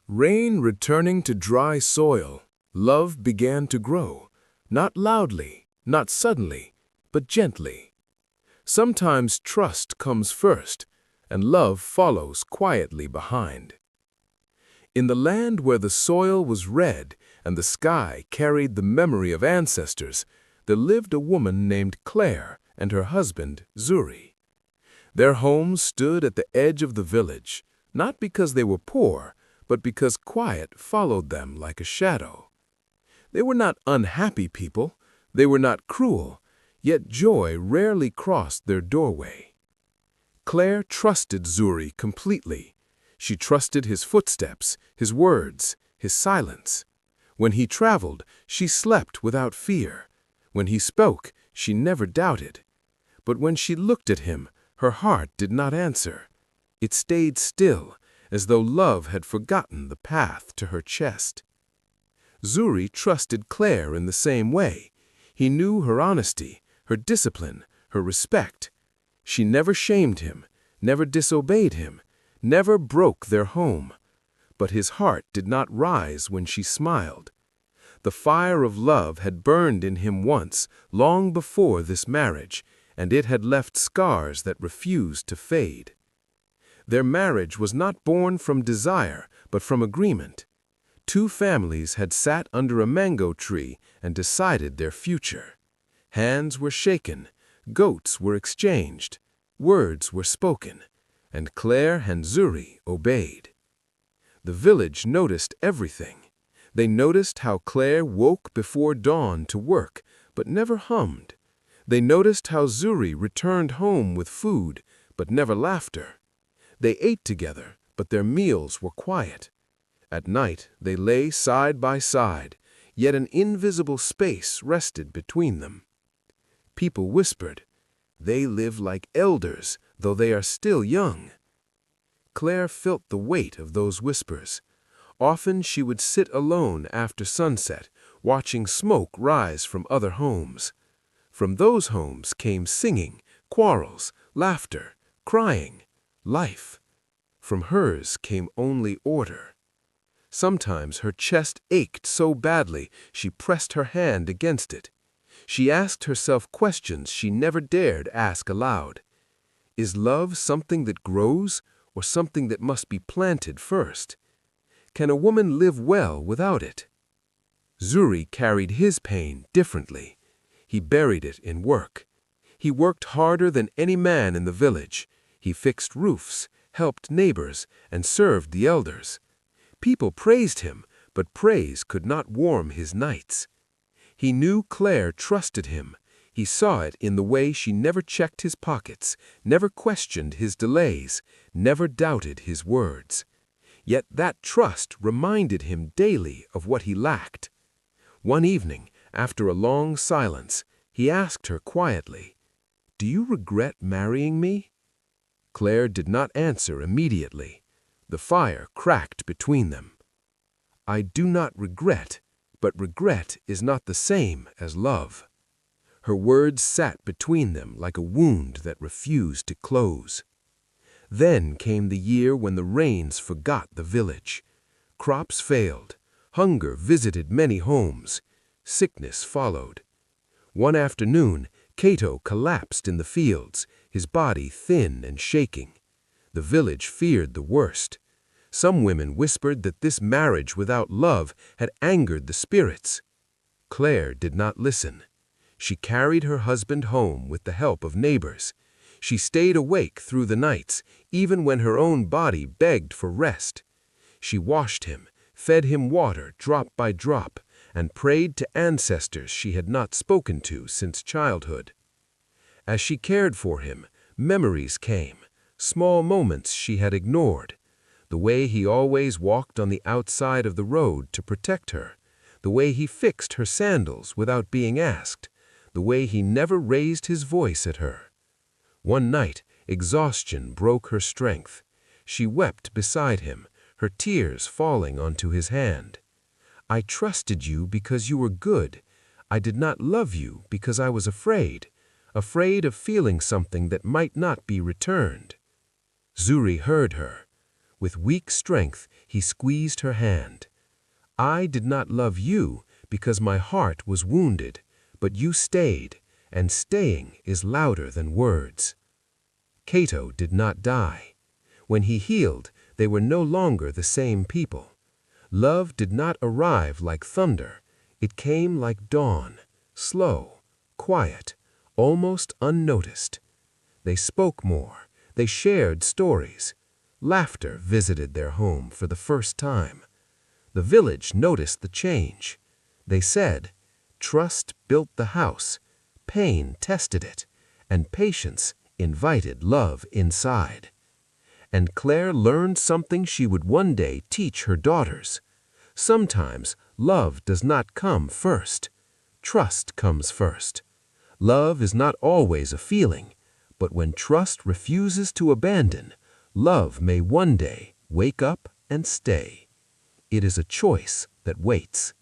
Rain returning to dry soil, love began to grow, not loudly, not suddenly, but gently. Sometimes trust comes first, and love follows quietly behind. In the land where the soil was red and the sky carried the memory of ancestors, there lived a woman named Claire and her husband, Zuri. Their home stood at the edge of the village, not because they were poor, but because quiet followed them like a shadow. They were not unhappy people, they were not cruel, yet joy rarely crossed their doorway. Claire trusted Zuri completely. She trusted his footsteps, his words, his silence. When he traveled, she slept without fear. When he spoke, she never doubted. But when she looked at him, her heart did not answer. It stayed still, as though love had forgotten the path to her chest. Zuri trusted Claire in the same way. He knew her honesty, her discipline, her respect. She never shamed him, never disobeyed him, never broke their home. But his heart did not rise when she smiled. The fire of love had burned in him once, long before this marriage, and it had left scars that refused to fade. Their marriage was not born from desire, but from agreement. Two families had sat under a mango tree and decided their future. Hands were shaken, goats were exchanged, words were spoken, and Claire and Zuri obeyed. The village noticed everything. They noticed how Claire woke before dawn to work, but never hummed. They noticed how Zuri returned home with food, but never laughter. They ate together, but their meals were quiet. At night, they lay side by side, yet an invisible space rested between them. People whispered, "They live like elders, though they are still young." Claire felt the weight of those whispers. Often she would sit alone after sunset, watching smoke rise from other homes. From those homes came singing, quarrels, laughter, crying, life. From hers came only order. Sometimes her chest ached so badly she pressed her hand against it. She asked herself questions she never dared ask aloud. Is love something that grows, or something that must be planted first? Can a woman live well without it? Zuri carried his pain differently. He buried it in work. He worked harder than any man in the village. He fixed roofs, helped neighbors, and served the elders. People praised him, but praise could not warm his nights. He knew Claire trusted him. He saw it in the way she never checked his pockets, never questioned his delays, never doubted his words. Yet that trust reminded him daily of what he lacked. One evening, after a long silence, he asked her quietly, "Do you regret marrying me?" Claire did not answer immediately. The fire cracked between them. "I do not regret, but regret is not the same as love." Her words sat between them like a wound that refused to close. Then came the year when the rains forgot the village. Crops failed. Hunger visited many homes. Sickness followed. One afternoon, Cato collapsed in the fields, his body thin and shaking. The village feared the worst. Some women whispered that this marriage without love had angered the spirits. Claire did not listen. She carried her husband home with the help of neighbors. She stayed awake through the nights, even when her own body begged for rest. She washed him, fed him water drop by drop, and prayed to ancestors she had not spoken to since childhood. As she cared for him, memories came, small moments she had ignored. The way he always walked on the outside of the road to protect her, the way he fixed her sandals without being asked, the way he never raised his voice at her. One night, exhaustion broke her strength. She wept beside him, her tears falling onto his hand. "I trusted you because you were good. I did not love you because I was afraid of feeling something that might not be returned." Zuri heard her. With weak strength, he squeezed her hand. I did not love you because my heart was wounded, but you stayed, and staying is louder than words. Cato did not die. When he healed, they were no longer the same people. Love did not arrive like thunder. It came like dawn, slow, quiet, almost unnoticed. They spoke more. They shared stories. Laughter visited their home for the first time. The village noticed the change. They said, trust built the house, pain tested it, and patience invited love inside. And Claire learned something she would one day teach her daughters. Sometimes love does not come first. Trust comes first. Love is not always a feeling, but when trust refuses to abandon, love may one day wake up and stay. It is a choice that waits.